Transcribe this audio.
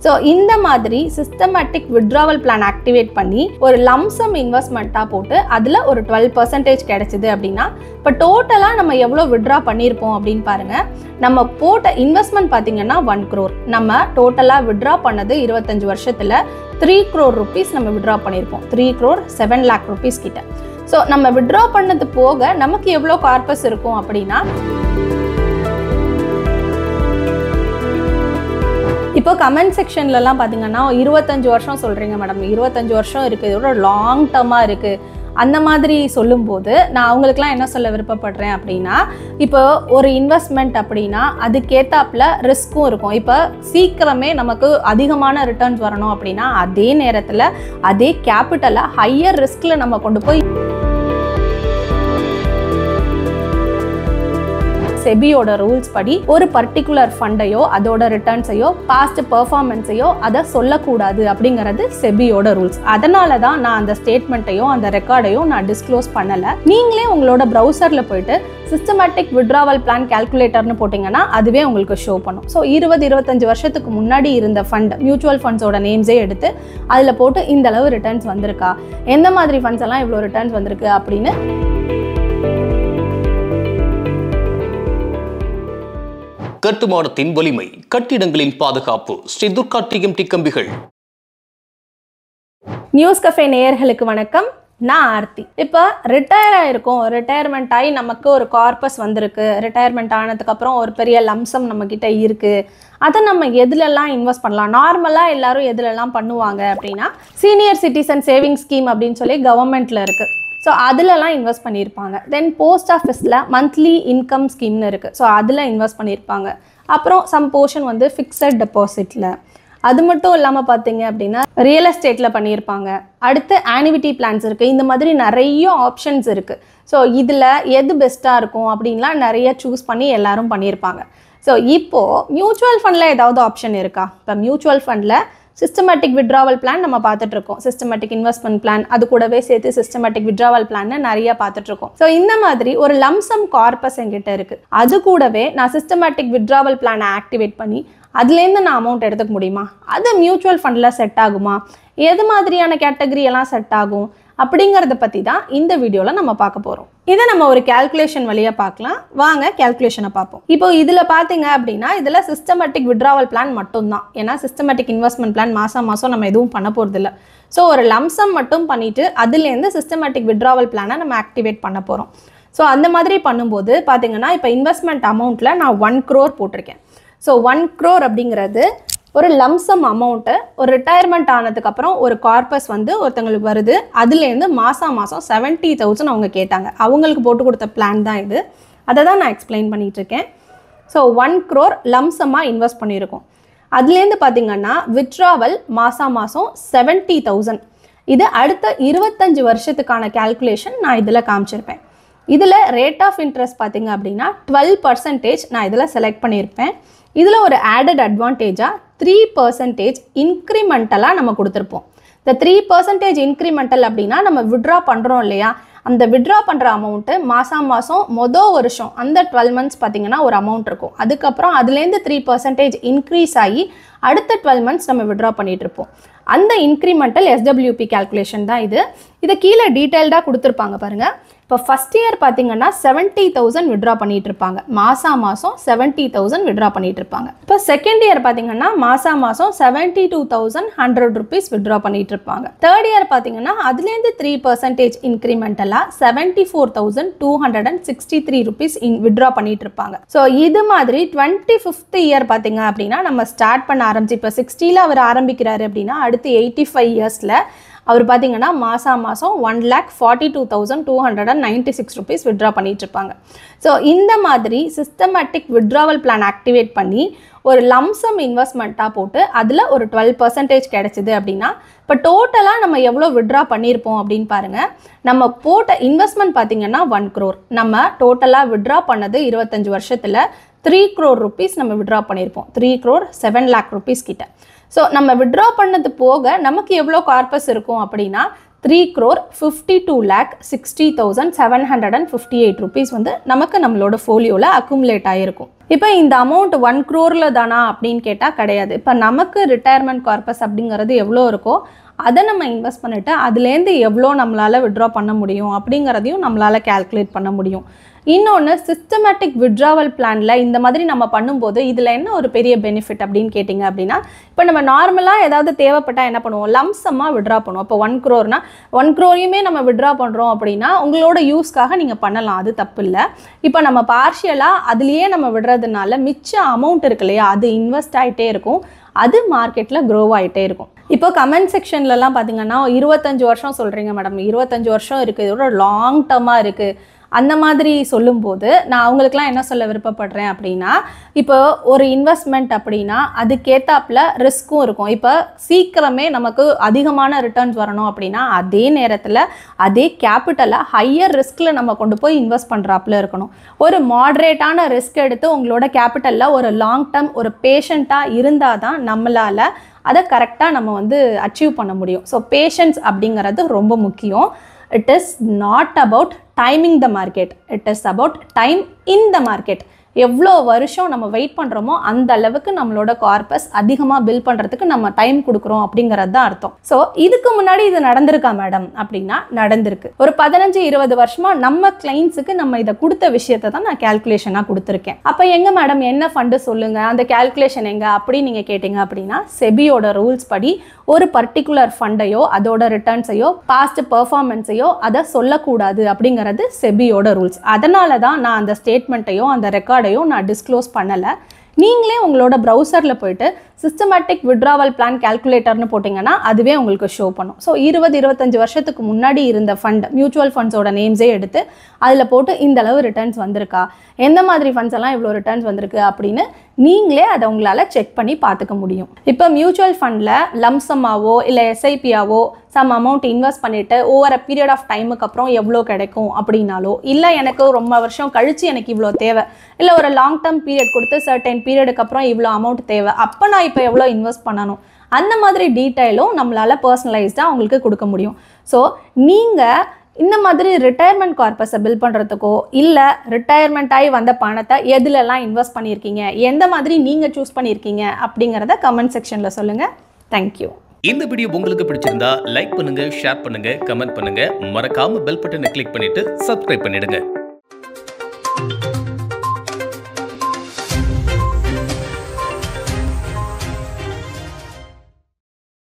So இந்த மாதிரி systematic withdrawal plan activate பண்ணி ஒரு லம்சம் இன்வெஸ்ட்மெண்ட்டாக போட்டு அதில் ஒரு 12% கிடைச்சிது அப்படின்னா இப்போ டோட்டலாக நம்ம எவ்வளோ வித்ட்ரா பண்ணியிருப்போம் அப்படின்னு பாருங்கள். நம்ம போட்ட இன்வெஸ்ட்மெண்ட் பார்த்தீங்கன்னா 1 crore. நம்ம டோட்டலாக வித்ட்ரா பண்ணது 25 வருஷத்தில் 3 crore rupees நம்ம வித்ட்ரா பண்ணியிருப்போம். 3 crore 7 lakh rupees கிட்ட. ஸோ நம்ம வித்ட்ரா பண்ணது போக நமக்கு எவ்வளோ கார்பஸ் இருக்கும் அப்படின்னா, இப்போ கமெண்ட் செக்ஷன்லலாம் பார்த்தீங்கன்னா 25 வருஷம் சொல்கிறீங்க மேடம், 25 வருஷம் இருக்குது, இதோட லாங் டர்மாக இருக்குது, அந்த மாதிரி சொல்லும்போது நான் அவங்களுக்குலாம் என்ன சொல்ல விருப்பப்படுறேன் அப்படின்னா, இப்போ ஒரு இன்வெஸ்ட்மெண்ட் அப்படின்னா அதுக்கேற்றாப்புல ரிஸ்க்கும் இருக்கும். இப்போ சீக்கிரமே நமக்கு அதிகமான ரிட்டர்ன்ஸ் வரணும் அப்படின்னா அதே நேரத்தில் அதே கேபிட்டலை ஹையர் ரிஸ்கில் நம்ம கொண்டு போய் செபியோட ரூல்ஸ் படி ஒரு பர்டிகுலர் ஃபண்டையோ அதோட ரிட்டர்ன்ஸையோ பாஸ்ட் பெர்ஃபார்மன்ஸையோ அதை சொல்லக்கூடாது அப்படிங்கிறது செபியோட ரூல்ஸ். அதனால தான் நான் அந்த ஸ்டேட்மெண்ட்டையோ அந்த ரெக்கார்டையோ நான் டிஸ்க்ளோஸ் பண்ணலை. நீங்களே உங்களோட ப்ரௌசரில் போயிட்டு சிஸ்டமேட்டிக் வித்ட்ராவல் பிளான் கால்குலேட்டர்னு போட்டிங்கன்னா அதுவே உங்களுக்கு ஷோ பண்ணும். ஸோ 20-25 வருஷத்துக்கு முன்னாடி இருந்த ஃபண்ட் மியூச்சுவல் ஃபண்ட்ஸோட நேம்ஸே எடுத்து அதில் போட்டு இந்த அளவு ரிட்டர்ன்ஸ் வந்திருக்கா, எந்த மாதிரி ஃபண்ட்ஸ் எல்லாம் இவ்வளோ ரிட்டர்ன்ஸ் வந்திருக்கு அப்படின்னு கட்டுமானத்தின் வலிமை, கட்டிடங்களின் பாதுகாப்பு, ஸ்ரீ துர்கா டிஎம்டி கம்பிகள். நியூஸ் கஃபே நேயர்களுக்கு வணக்கம். நான் ஆர்த்தி. இப்போ ரிட்டையர் ஆகிருக்கோம், ரிட்டையர்மெண்ட் ஆகி நமக்கு ஒரு கார்பஸ் வந்திருக்கு, ரிட்டையர்மெண்ட் ஆனதுக்கப்புறம் ஒரு பெரிய லம்சம் நம்மக்கிட்ட இருக்குது, அதை நம்ம எதுலெல்லாம் இன்வெஸ்ட் பண்ணலாம்? நார்மலாக எல்லாரும் எதுலெல்லாம் பண்ணுவாங்க அப்படின்னா சீனியர் சிட்டிசன் சேவிங் ஸ்கீம் அப்படின்னு சொல்லி கவர்மெண்ட்டில் இருக்குது. ஸோ அதிலலாம் இன்வெஸ்ட் பண்ணியிருப்பாங்க. தென் போஸ்ட் ஆஃபீஸில் மந்த்லி இன்கம் ஸ்கீம்னு இருக்குது. ஸோ அதில் இன்வெஸ்ட் பண்ணியிருப்பாங்க. அப்புறம் சம் போர்ஷன் வந்து ஃபிக்ஸட் டெபாசிட்டில். அது மட்டும் இல்லாமல் பார்த்தீங்க அப்படின்னா ரியல் எஸ்டேட்டில் பண்ணியிருப்பாங்க. அடுத்து ஆனிவிட்டி பிளான்ஸ் இருக்குது. இந்த மாதிரி நிறைய ஆப்ஷன்ஸ் இருக்குது. ஸோ இதில் எது பெஸ்ட்டாக இருக்கும் அப்படின்லாம் நிறைய சூஸ் பண்ணி எல்லாரும் பண்ணியிருப்பாங்க. ஸோ இப்போது மியூச்சுவல் ஃபண்டில் ஏதாவது ஆப்ஷன் இருக்கா? இப்போ மியூச்சுவல் ஃபண்டில் சிஸ்டமேட்டிக் வித்ட்ராவல் பிளான் நம்ம பார்த்துட்ருக்கோம், சிஸ்டமேட்டிக் இன்வெஸ்ட்மெண்ட் பிளான், அது கூடவே சேர்த்து சிஸ்டமேட்டிக் வித்ட்ராவல் பிளான் நிறைய பார்த்துட்ருக்கோம். ஸோ இந்த மாதிரி ஒரு லம்சம் கார்பஸ் என்கிட்ட இருக்குது. அது கூடவே நான் சிஸ்டமேட்டிக் வித்ட்ராவல் பிளானை ஆக்டிவேட் பண்ணி அதுலேருந்து நான் அமௌண்ட் எடுத்துக்க முடியுமா? அது மியூச்சுவல் ஃபண்டில் செட் ஆகுமா? எது மாதிரியான கேட்டகரி எல்லாம் செட் ஆகும் அப்படிங்கிறத பற்றி தான் இந்த வீடியோவில் நம்ம பார்க்க போகிறோம். இதை நம்ம ஒரு கேல்குலேஷன் வழியாக பார்க்கலாம். வாங்க கேல்குலேஷனை பார்ப்போம். இப்போ இதில் பார்த்தீங்க அப்படின்னா இதில் சிஸ்டமேட்டிக் வித்ட்ராவல் பிளான் மட்டும்தான். ஏன்னா சிஸ்டமேட்டிக் இன்வெஸ்ட்மெண்ட் பிளான் மாதம் நம்ம எதுவும் பண்ண போகிறதில்ல. ஸோ ஒரு லம்சம் மட்டும் பண்ணிவிட்டு அதுலேருந்து சிஸ்டமேட்டிக் வித்ட்ராவல் பிளானை நம்ம ஆக்டிவேட் பண்ண போகிறோம். ஸோ அந்த மாதிரி பண்ணும்போது பார்த்தீங்கன்னா இப்போ இன்வெஸ்ட்மெண்ட் அமௌண்ட்டில் நான் 1 crore போட்டிருக்கேன். ஸோ 1 crore அப்படிங்கிறது ஒரு லம்சம் அமௌண்ட்டு. ஒரு ரிட்டையர்மெண்ட் ஆனதுக்கப்புறம் ஒரு கார்பஸ் வந்து ஒருத்தங்களுக்கு வருது, அதுலேருந்து மாதம் 70,000 அவங்க கேட்டாங்க. அவங்களுக்கு போட்டு கொடுத்த பிளான் தான் இது. அதை தான் நான் எக்ஸ்பிளைன் பண்ணிகிட்ருக்கேன். ஸோ 1 crore லம்சமாக இன்வெஸ்ட் பண்ணியிருக்கோம். அதுலேருந்து பார்த்திங்கன்னா வித்ட்ராவல் மாதம் 70,000. இது அடுத்த 25 வருஷத்துக்கான கேல்குலேஷன் நான் இதில் காமிச்சிருப்பேன். இதில் ரேட் ஆஃப் இன்ட்ரெஸ்ட் பார்த்திங்க அப்படின்னா 12% நான் இதில் செலக்ட் பண்ணியிருப்பேன். இதில் ஒரு ஆடட் அட்வான்டேஜாக 3% இன்க்ரிமெண்டலாக நம்ம கொடுத்துருப்போம். இந்த 3% இன்க்ரிமெண்டல் அப்படின்னா நம்ம வித்ட்ரா பண்ணுறோம் இல்லையா, அந்த வித்ட்ரா பண்ணுற அமௌண்ட்டு மாதம் மொதல் வருஷம் அந்த 12 months பார்த்திங்கன்னா ஒரு அமௌண்ட் இருக்கும். அதுக்கப்புறம் அதுலேருந்து 3% இன்க்ரீஸ் ஆகி அடுத்த 12 months நம்ம வித்ட்ரா பண்ணிகிட்ருப்போம். அந்த இன்க்ரிமெண்டல் SWP கேல்குலேஷன் தான் இது. இதை கீழே டீட்டெயில்டாக கொடுத்துருப்பாங்க பாருங்கள். இப்போ ஃபஸ்ட் இயர் பார்த்தீங்கன்னா 70,000 வித்ட்ரா பண்ணிட்டு இருப்பாங்க. மாதம் 70,000 வித்ட்ரா பண்ணிட்டு இருப்பாங்க. இப்போ செகண்ட் இயர் பார்த்தீங்கன்னா மாதம் 72,100 rupees வித்ட்ரா பண்ணிட்டு இருப்பாங்க. தேர்ட் இயர் பார்த்தீங்கன்னா அதுலேருந்து 3% இன்க்ரிமெண்டலாக 74,263 rupees வித்ட்ரா பண்ணிட்டு இருப்பாங்க. ஸோ இது மாதிரி 25th இயர் பார்த்தீங்க அப்படின்னா நம்ம ஸ்டார்ட் பண்ண ஆரம்பிச்சு இப்போ 60ல் அவர் ஆரம்பிக்கிறாரு அப்படின்னா அடுத்து 85 இயர்ஸில் அவர் பார்த்தீங்கன்னா மாதம் 1,42,296 rupees வித்ட்ரா பண்ணிட்டு இருப்பாங்க. ஸோ இந்த மாதிரி சிஸ்டமேட்டிக் வித்ட்ராவல் பிளான் ஆக்டிவேட் பண்ணி ஒரு லம்சம் இன்வெஸ்ட்மெண்ட்டாக போட்டு அதில் ஒரு 12% கிடைச்சிது அப்படின்னா இப்போ டோட்டலாக நம்ம எவ்வளோ வித்ட்ரா பண்ணியிருப்போம் அப்படின்னு பாருங்கள். நம்ம போட்ட இன்வெஸ்ட்மெண்ட் பார்த்தீங்கன்னா 1 crore. நம்ம டோட்டலாக வித்ட்ரா பண்ணது 25 வருஷத்தில் 3 crore rupees நம்ம வித்ட்ரா பண்ணியிருப்போம். 3 crore 7 lakh rupees கிட்ட. ஸோ நம்ம வித்ட்ரா பண்ணது போக நமக்கு எவ்வளோ கார்பஸ் இருக்கும் அப்படின்னா 3,52,60,758 rupees வந்து நமக்கு நம்மளோட ஃபோலியோவில் அக்குமுலேட் ஆகிருக்கும். இப்போ இந்த அமௌண்ட் 1 crore தானா அப்படின்னு கேட்டால் கிடையாது. இப்போ நமக்கு ரிட்டையர்மெண்ட் கார்பஸ் அப்படிங்கிறது எவ்வளோ இருக்கோ அதை நம்ம இன்வெஸ்ட் பண்ணிவிட்டு அதுலேருந்து எவ்வளோ நம்மளால் விட்ரா பண்ண முடியும் அப்படிங்கிறதையும் நம்மளால் கால்குலேட் பண்ண முடியும். இன்னொன்று, சிஸ்டமேட்டிக் விட்ராவல் பிளானில் இந்த மாதிரி நம்ம பண்ணும்போது இதில் என்ன ஒரு பெரிய பெனிஃபிட் அப்படின்னு கேட்டிங்க அப்படின்னா, இப்போ நம்ம நார்மலாக ஏதாவது தேவைப்பட்டால் என்ன பண்ணுவோம், லம்சமாக விட்ரா பண்ணுவோம். இப்போ 1 crore 1 crore நம்ம விட்ரா பண்ணுறோம் அப்படின்னா உங்களோட யூஸ்க்காக நீங்கள் பண்ணலாம், அது தப்பு இல்லை. இப்போ நம்ம பார்ஷியலாக அதுலேயே நம்ம விடுறதுனால மிச்ச அமௌண்ட் இருக்கு இல்லையா, அது இன்வெஸ்ட் ஆகிட்டே இருக்கும், அது மார்க்கெட்டில் க்ரோ ஆகிட்டே இருக்கும். இப்போ கமெண்ட் செக்ஷன்லலாம் பார்த்தீங்கன்னா 25 வருஷம் சொல்கிறீங்க மேடம், 25 வருஷம் இருக்குது, இதோட லாங் டர்மாக இருக்குது, அந்த மாதிரி சொல்லும்போது நான் அவங்களுக்குலாம் என்ன சொல்ல விருப்பப்படுறேன் அப்படின்னா, இப்போ ஒரு இன்வெஸ்ட்மெண்ட் அப்படின்னா அதுக்கேற்றாப்புல ரிஸ்க்கும் இருக்கும். இப்போ சீக்கிரமே நமக்கு அதிகமான ரிட்டர்ன்ஸ் வரணும் அப்படின்னா அதே நேரத்தில் அதே கேபிட்டலை ஹையர் ரிஸ்கில் நம்ம கொண்டு போய் இன்வெஸ்ட் பண்ணுறாப்புல இருக்கணும். ஒரு மாட்ரேட்டான ரிஸ்க் எடுத்து உங்களோட கேபிட்டலில் ஒரு லாங் டர்ம் ஒரு பேஷண்ட்டாக இருந்தால் தான் நம்மளால் அதை கரெக்டாக நம்ம வந்து அச்சீவ் பண்ண முடியும். ஸோ பேஷன்ஸ் அப்படிங்கிறது ரொம்ப முக்கியம். It is not about timing the market. It is about time in the market. எவ்வளோ வருஷம் நம்ம வெயிட் பண்ணுறோமோ அந்த அளவுக்கு நம்மளோட கார்பஸ் அதிகமாக பில் பண்ணுறதுக்கு நம்ம டைம் கொடுக்குறோம் அப்படிங்கிறது தான் அர்த்தம். ஸோ இதுக்கு முன்னாடி இது நடந்திருக்கா மேடம் அப்படின்னா நடந்திருக்கு. ஒரு 15-20 வருஷமாக நம்ம கிளைண்ட்ஸுக்கு நம்ம இதை கொடுத்த விஷயத்தை தான் நான் கேல்குலேஷனாக கொடுத்துருக்கேன். அப்போ எங்கே மேடம் என்ன ஃபண்டு சொல்லுங்கள், அந்த கேல்குலேஷன் எங்கே அப்படின்னு நீங்கள் கேட்டிங்க அப்படின்னா, செபியோட ரூல்ஸ் படி ஒரு பர்டிகுலர் ஃபண்டையோ அதோட ரிட்டர்ன்ஸையோ பாஸ்ட் பெர்ஃபார்மன்ஸையோ அதை சொல்லக்கூடாது அப்படிங்கிறது செபியோட ரூல்ஸ். அதனால தான் நான் அந்த ஸ்டேட்மெண்ட்டையோ அந்த ரெக்கார்டையோ நான் டிஸ்க்ளோஸ் பண்ணலை. நீங்களே உங்களோட ப்ரௌசரில் போயிட்டு சிஸ்டமேட்டிக் விட்ராவல் பிளான் கால்குலேட்டர்னு போட்டிங்கன்னா அதுவே உங்களுக்கு ஷோ பண்ணும். ஸோ 20-25 வருஷத்துக்கு முன்னாடி இருந்த ஃபண்ட் மியூச்சுவல் ஃபண்ட்ஸோட நேம்ஸே எடுத்து அதில் போட்டு இந்த அளவு ரிட்டர்ன்ஸ் வந்திருக்கா, எந்த மாதிரி ஃபண்ட்ஸ் எல்லாம் இவ்வளோ ரிட்டர்ன்ஸ் வந்திருக்கு அப்படின்னு நீங்களே அதை உங்களால் செக் பண்ணி பார்த்துக்க முடியும். இப்போ மியூச்சுவல் ஃபண்டில் லம்சமாவோ இல்லை எஸ்ஐபியாவோ சம் அமௌண்ட் இன்வெஸ்ட் பண்ணிவிட்டு ஓவர் அ பீரியட் ஆஃப் டைமுக்கு அப்புறம் எவ்வளோ கிடைக்கும் அப்படின்னாலோ, இல்லை எனக்கு ரொம்ப வருஷம் கழித்து எனக்கு இவ்வளோ தேவை, இல்லை ஒரு லாங் டேர்ம் பீரியட் கொடுத்து சர்டைன் பீரியடுக்கு அப்புறம் இவ்வளோ அமௌண்ட் தேவை, அப்போ நான் இப்போ எவ்வளோ இன்வெஸ்ட் பண்ணணும், அந்த மாதிரி டீட்டெயிலும் நம்மளால் பர்சனலைஸ்டாக உங்களுக்கு கொடுக்க முடியும். ஸோ நீங்கள் இந்த மாதிரி ரிட்டையர்மெண்ட் கார்பஸை பில் பண்ணுறதுக்கோ இல்லை ரிட்டையர்மெண்ட் ஆகி வந்த பணத்தை எதுலெல்லாம் இன்வெஸ்ட் பண்ணியிருக்கீங்க, எந்த மாதிரி நீங்கள் சூஸ் பண்ணியிருக்கீங்க அப்படிங்கிறத கமெண்ட் செக்ஷனில் சொல்லுங்கள். தேங்க்யூ. இந்த வீடியோ உங்களுக்கு பிடிச்சிருந்தா லைக் பண்ணுங்க, ஷேர் பண்ணுங்க, கமெண்ட் பண்ணுங்க, மறக்காம பெல் பட்டனை கிளிக் பண்ணிட்டு சப்ஸ்கிரைப் பண்ணிடுங்க.